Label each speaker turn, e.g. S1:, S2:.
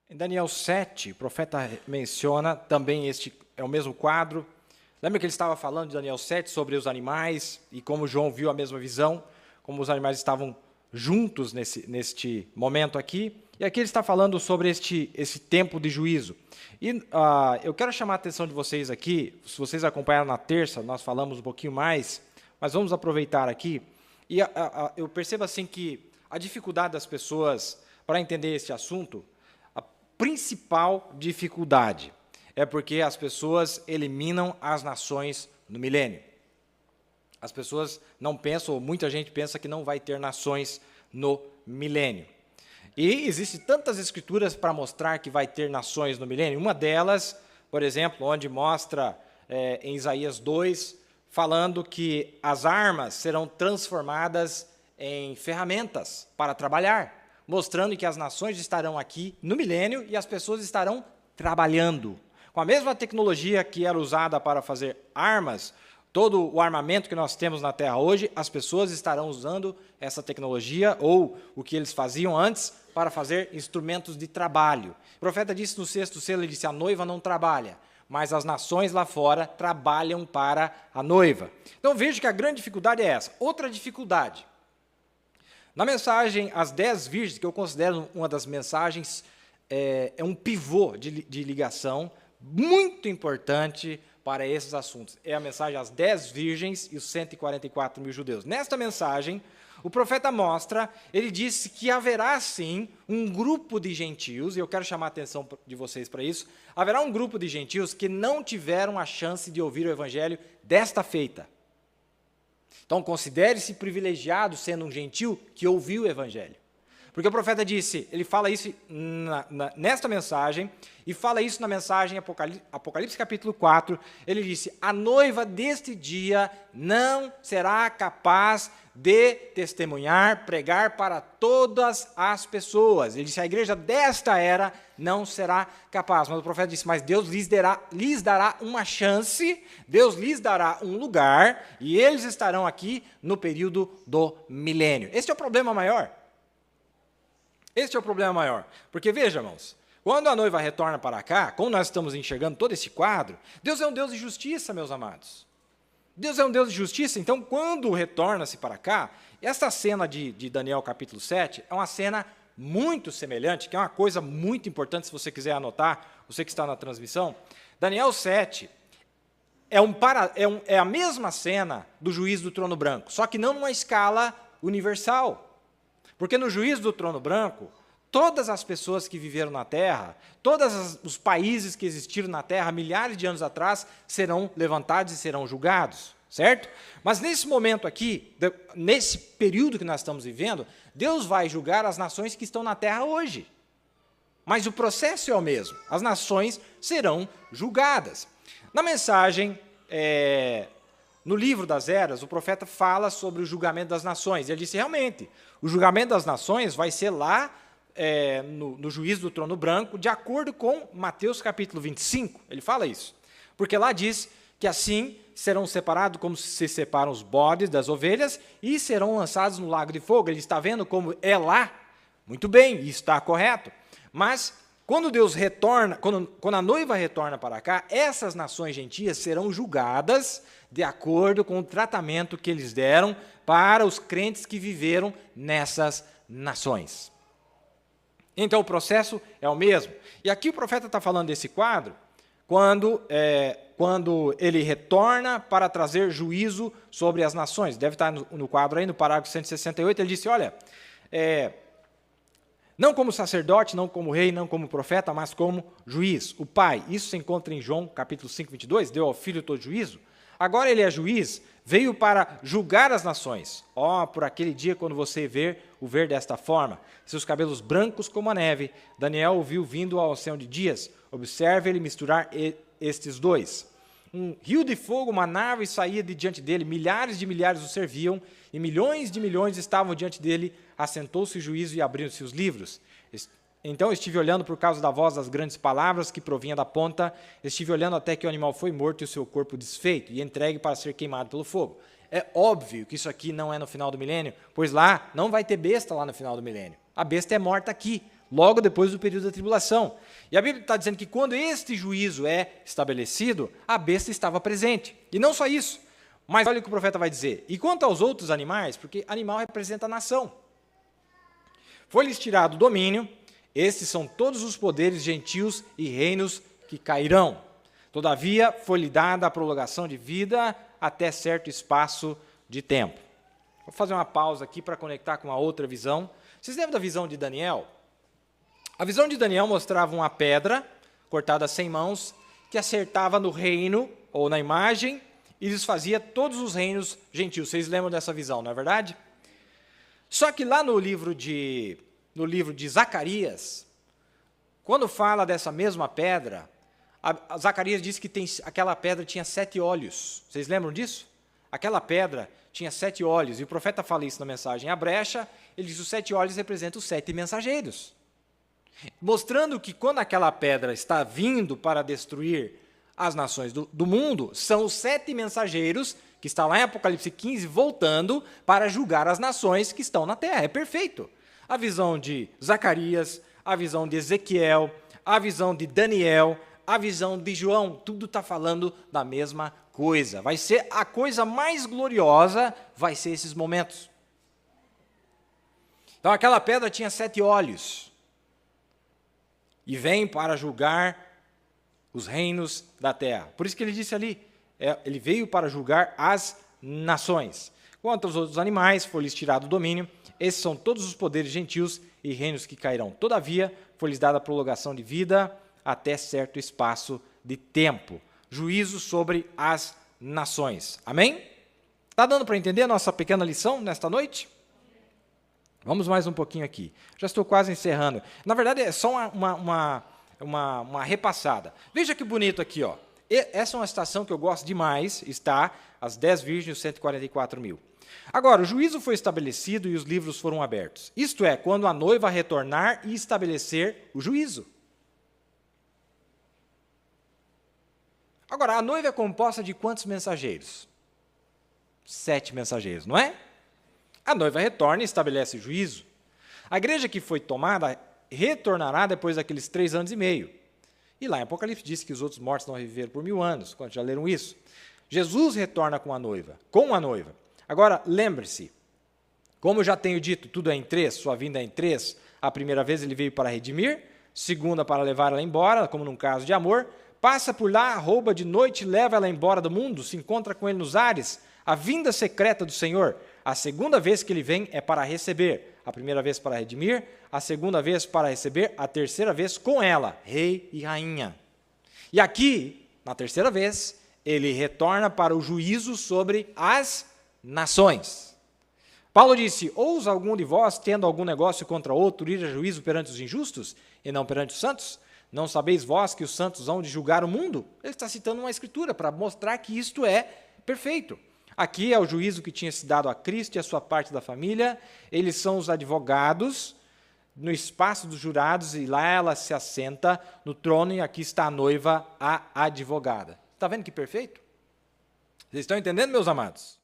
S1: Em Daniel 7, o profeta menciona também este, é o mesmo quadro. Lembra que ele estava falando de Daniel 7 sobre os animais e como João viu a mesma visão, como os animais estavam juntos neste momento aqui. E aqui ele está falando sobre esse tempo de juízo. E eu quero chamar a atenção de vocês aqui, se vocês acompanharam na terça, nós falamos um pouquinho mais, mas vamos aproveitar aqui. E eu percebo assim que a dificuldade das pessoas para entender este assunto, a principal dificuldade é porque as pessoas eliminam as nações no milênio. As pessoas não pensam, ou muita gente pensa que não vai ter nações no milênio. E existem tantas escrituras para mostrar que vai ter nações no milênio. Uma delas, por exemplo, onde mostra em Isaías 2, falando que as armas serão transformadas em ferramentas para trabalhar, mostrando que as nações estarão aqui no milênio e as pessoas estarão trabalhando. Com a mesma tecnologia que era usada para fazer armas, todo o armamento que nós temos na Terra hoje, as pessoas estarão usando essa tecnologia, ou o que eles faziam antes, para fazer instrumentos de trabalho. O profeta disse no sexto selo, ele disse, a noiva não trabalha, mas as nações lá fora trabalham para a noiva. Então veja que a grande dificuldade é essa. Outra dificuldade. Na mensagem As 10 Virgens, que eu considero uma das mensagens, é um pivô de ligação muito importante para esses assuntos. É a mensagem As 10 Virgens e os 144 mil judeus. Nesta mensagem, o profeta mostra, ele disse que haverá, sim, um grupo de gentios, e eu quero chamar a atenção de vocês para isso, haverá um grupo de gentios que não tiveram a chance de ouvir o evangelho desta feita. Então, considere-se privilegiado, sendo um gentio, que ouviu o evangelho. Porque o profeta disse, ele fala isso nesta mensagem, e fala isso na mensagem Apocalipse capítulo 4, ele disse, a noiva deste dia não será capaz de testemunhar, pregar para todas as pessoas. Ele disse, a igreja desta era não será capaz. Mas o profeta disse, mas Deus lhes dará uma chance, Deus lhes dará um lugar, e eles estarão aqui no período do milênio. Este é o problema maior. Este é o problema maior. Porque, veja, irmãos, quando a noiva retorna para cá, como nós estamos enxergando todo esse quadro, Deus é um Deus de justiça, meus amados. Deus é um Deus de justiça, então, quando retorna-se para cá, essa cena de Daniel capítulo 7 é uma cena muito semelhante, que é uma coisa muito importante, se você quiser anotar, você que está na transmissão. Daniel 7 é a mesma cena do juízo do trono branco, só que não numa escala universal. Porque no juízo do trono branco, todas as pessoas que viveram na Terra, todos os países que existiram na Terra milhares de anos atrás, serão levantados e serão julgados, certo? Mas nesse momento aqui, nesse período que nós estamos vivendo, Deus vai julgar as nações que estão na Terra hoje. Mas o processo é o mesmo, as nações serão julgadas. Na mensagem, no livro das Eras, o profeta fala sobre o julgamento das nações. Ele disse, realmente, o julgamento das nações vai ser lá no juízo do trono branco, de acordo com Mateus capítulo 25. Ele fala isso. Porque lá diz que assim serão separados como se separam os bodes das ovelhas e serão lançados no lago de fogo. Ele está vendo como é lá? Muito bem, isso está correto. Mas quando Deus retorna, quando a noiva retorna para cá, essas nações gentias serão julgadas de acordo com o tratamento que eles deram para os crentes que viveram nessas nações. Então, o processo é o mesmo. E aqui o profeta está falando desse quadro, quando ele retorna para trazer juízo sobre as nações. Deve estar no quadro aí, no parágrafo 168, ele disse, olha, não como sacerdote, não como rei, não como profeta, mas como juiz. O Pai, isso se encontra em João, capítulo 5, 22, deu ao Filho todo juízo. Agora ele é juiz, veio para julgar as nações. Por aquele dia, quando você o ver desta forma, seus cabelos brancos como a neve, Daniel o viu vindo ao oceano de dias. Observe ele misturar estes dois. Um rio de fogo, uma nave saía de diante dele, milhares de milhares o serviam, e milhões de milhões estavam diante dele. Assentou-se o juízo e abriram-se os livros. Então estive olhando por causa da voz das grandes palavras que provinha da ponta, estive olhando até que o animal foi morto e o seu corpo desfeito, e entregue para ser queimado pelo fogo. É óbvio que isso aqui não é no final do milênio, pois lá não vai ter besta lá no final do milênio. A besta é morta aqui, logo depois do período da tribulação. E a Bíblia está dizendo que quando este juízo é estabelecido, a besta estava presente. E não só isso, mas olha o que o profeta vai dizer. E quanto aos outros animais, porque animal representa a nação, foi-lhes tirado o domínio, estes são todos os poderes gentios e reinos que cairão. Todavia, foi-lhe dada a prolongação de vida até certo espaço de tempo. Vou fazer uma pausa aqui para conectar com uma outra visão. Vocês lembram da visão de Daniel? A visão de Daniel mostrava uma pedra cortada sem mãos que acertava no reino, ou na imagem, e desfazia todos os reinos gentios. Vocês lembram dessa visão, não é verdade? Só que lá no livro de Zacarias, quando fala dessa mesma pedra, Zacarias diz que aquela pedra tinha 7 olhos. Vocês lembram disso? Aquela pedra tinha 7 olhos, e o profeta fala isso na mensagem A Brecha, ele diz que os 7 olhos representam os 7 mensageiros. Mostrando que quando aquela pedra está vindo para destruir as nações do mundo, são os 7 mensageiros, que está lá em Apocalipse 15, voltando para julgar as nações que estão na terra. É perfeito. A visão de Zacarias, a visão de Ezequiel, a visão de Daniel, a visão de João, tudo está falando da mesma coisa. Vai ser a coisa mais gloriosa, vai ser esses momentos. Então aquela pedra tinha 7 olhos. E vem para julgar os reinos da terra. Por isso que ele disse ali, ele veio para julgar as nações. Quanto aos outros animais, foi-lhes tirado o domínio. Esses são todos os poderes gentios e reinos que cairão. Todavia, foi-lhes dada a prolongação de vida até certo espaço de tempo. Juízo sobre as nações. Amém? Está dando para entender a nossa pequena lição nesta noite? Vamos mais um pouquinho aqui. Já estou quase encerrando. Na verdade, é só uma repassada. Veja que bonito aqui, ó. Essa é uma citação que eu gosto demais, está as 10 virgens e os 144 mil. Agora, o juízo foi estabelecido e os livros foram abertos. Isto é, quando a noiva retornar e estabelecer o juízo. Agora, a noiva é composta de quantos mensageiros? 7 mensageiros, não é? A noiva retorna e estabelece juízo. A igreja que foi tomada retornará depois daqueles 3 anos e meio. E lá em Apocalipse diz que os outros mortos não viveram por 1000 anos. Quantos já leram isso? Jesus retorna com a noiva. Agora, lembre-se, como eu já tenho dito, tudo é em 3, sua vinda é em 3. A primeira vez ele veio para redimir, segunda para levar ela embora, como num caso de amor, passa por lá, rouba de noite, leva ela embora do mundo, se encontra com ele nos ares, a vinda secreta do Senhor. A segunda vez que ele vem é para receber. A primeira vez para redimir, a segunda vez para receber, a terceira vez com ela, rei e rainha. E aqui, na terceira vez, ele retorna para o juízo sobre as nações. Paulo disse, ousa algum de vós, tendo algum negócio contra outro, ir a juízo perante os injustos, e não perante os santos? Não sabeis vós que os santos hão de julgar o mundo? Ele está citando uma escritura para mostrar que isto é perfeito. Aqui é o juízo que tinha se dado a Cristo e a sua parte da família. Eles são os advogados no espaço dos jurados e lá ela se assenta no trono e aqui está a noiva, a advogada. Está vendo que perfeito? Vocês estão entendendo, meus amados?